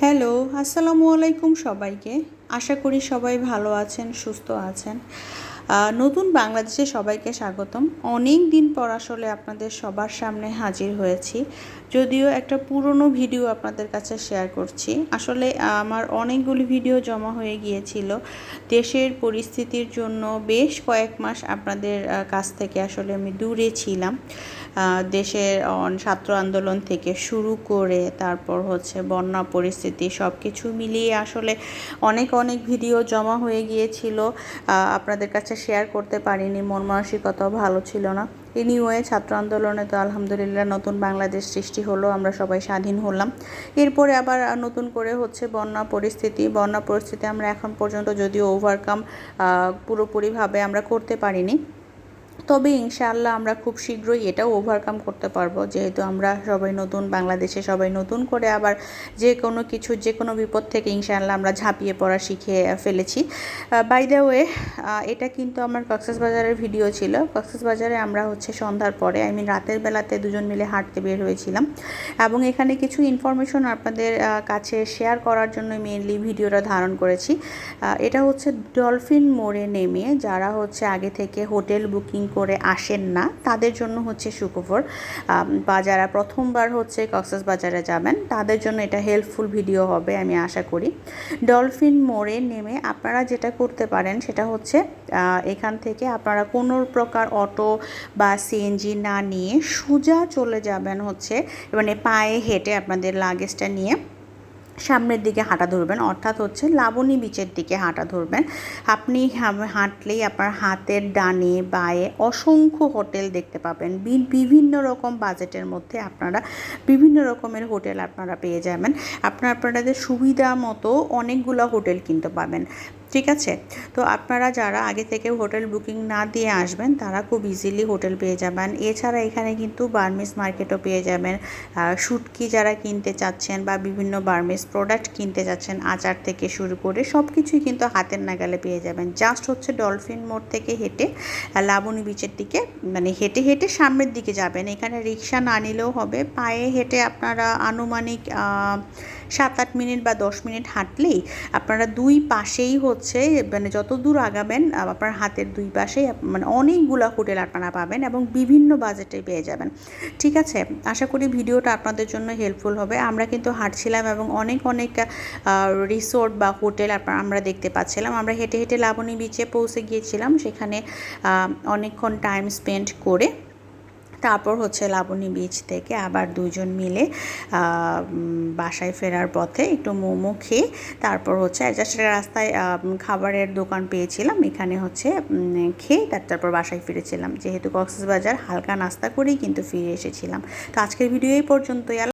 Hello, আসসালামু আলাইকুম সবাইকে। আশা করি সবাই ভালো আছেন, সুস্থ আছেন। নতুন বাংলাদেশে সবাইকে স্বাগতম। অনেক দিন পর আসলে আপনাদের সবার সামনে হাজির হয়েছি। যদিও একটা পুরনো ভিডিও আপনাদের কাছে শেয়ার করছি। আসলে আমার অনেকগুলি ভিডিও জমা হয়ে গিয়েছিল। দেশের পরিস্থিতির জন্য বেশ কয়েক মাস আপনাদের কাছ থেকে আসলে আমি দূরে ছিলাম। দেশের ছাত্র আন্দোলন থেকে শুরু করে তারপর হচ্ছে বন্যা পরিস্থিতি সব কিছু মিলিয়ে আসলে অনেক ভিডিও জমা হয়ে গিয়েছিল। আপনাদের কাছে শেয়ার করতে পারিনি, মন মানসিকতাও ভালো ছিল না। এনিওয়ে, ছাত্র আন্দোলনে তো আলহামদুলিল্লাহ নতুন বাংলাদেশ সৃষ্টি হলো, আমরা সবাই স্বাধীন হলাম। এরপরে আবার নতুন করে হচ্ছে বন্যা পরিস্থিতি আমরা এখন পর্যন্ত যদিও ওভারকাম পুরোপুরিভাবে আমরা করতে পারিনি, তবে ইনশাআল্লাহ আমরা খুব শীঘ্রই এটাও ওভারকাম করতে পারবো, যেহেতু আমরা সবাই নতুন বাংলাদেশে সবাই নতুন করে আবার যে কোনো বিপদ থেকে ইনশাআল্লাহ আমরা ঝাঁপিয়ে পড়া শিখে ফেলেছি। বাই দ্য ওয়ে, এটা কিন্তু আমার কক্সবাজারের ভিডিও ছিল। কক্সবাজারে আমরা হচ্ছে সন্ধ্যার পরে রাতের বেলাতে দুজন মিলে হাঁটতে বের হয়েছিলাম এবং এখানে কিছু ইনফরমেশন আপনাদের কাছে শেয়ার করার জন্য মেইনলি ভিডিওটা ধারণ করেছি। এটা হচ্ছে ডলফিন মোড়ে নেমে যারা হচ্ছে আগে থেকে হোটেল বুকিং করে আসেন না তাদের জন্য হচ্ছে সুখবর, বা যারা প্রথমবার হচ্ছে কক্সবাজারে যাবেন তাদের জন্য এটা হেল্পফুল ভিডিও হবে আমি আশা করি। ডলফিন মোড়ে নেমে আপনারা যেটা করতে পারেন সেটা হচ্ছে এখান থেকে আপনারা কোনো প্রকার অটো বা সিএনজি না নিয়ে সোজা চলে যাবেন হচ্ছে, মানে পায়ে হেঁটে আপনাদের লাগেজটা নিয়ে সামনের দিকে হাঁটা ধরবেন, অর্থাৎ হচ্ছে লাবণী বিচের দিকে হাঁটা ধরবেন। আপনি হাঁটলেই আপনার হাতের ডানে বাঁয়ে অসংখ্য হোটেল দেখতে পাবেন। বিভিন্ন রকম বাজেটের মধ্যে আপনারা বিভিন্ন রকমের হোটেল আপনারা পেয়ে যাবেন। আপনাদের সুবিধা মতো অনেকগুলো হোটেল কিনতে পাবেন, ঠিক আছে? তো আপনারা যারা আগে থেকে হোটেল বুকিং না দিয়ে আসবেন তারা খুব ইজিলি হোটেল পেয়ে যাবেন। এছাড়া এখানে কিন্তু বার্মিস মার্কেটও পেয়ে যাবেন। শুটকি যারা কিনতে চাচ্ছেন বা বিভিন্ন বার্মিস প্রোডাক্ট কিনতে চাচ্ছেন, আচার থেকে শুরু করে সব কিছুই কিন্তু হাতের নাগালে পেয়ে যাবেন। জাস্ট হচ্ছে ডলফিন মোড় থেকে হেঁটে লাবণী বিচের দিকে, মানে হেঁটে হেঁটে সামনের দিকে যাবেন। এখানে রিক্সা না নিলেও হবে, পায়ে হেঁটে আপনারা আনুমানিক 7-8 মিনিট বা 10 মিনিট হাঁটলেই আপনারা দুই পাশেই হচ্ছে, মানে যত দূর আগাবেন আপনার হাতের দুই পাশেই মানে অনেকগুলো হোটেল আপনারা পাবেন এবং বিভিন্ন বাজেটে পেয়ে যাবেন, ঠিক আছে? আশা করি ভিডিওটা আপনাদের জন্য হেল্পফুল হবে। আমরা কিন্তু হাঁটছিলাম এবং অনেক রিসোর্ট বা হোটেল আমরা দেখতে পাচ্ছিলাম। আমরা হেঁটে হেঁটে লাবণী বিচে পৌঁছে গিয়েছিলাম, সেখানে অনেকক্ষণ টাইম স্পেন্ড করে তারপর হচ্ছে লাবণী বিচ থেকে আবার দুজন মিলে বাসায় ফেরার পথে একটু মোমো খেয়ে তারপর হচ্ছে জাস্ট রাস্তায় খাবারের দোকান পেয়েছিলাম, এখানে হচ্ছে খেয়ে তারপর বাসায় ফিরেছিলাম। যেহেতু কক্সবাজার হালকা নাস্তা করেই কিন্তু ফিরে এসেছিলাম। তো আজকের ভিডিও এই পর্যন্তই।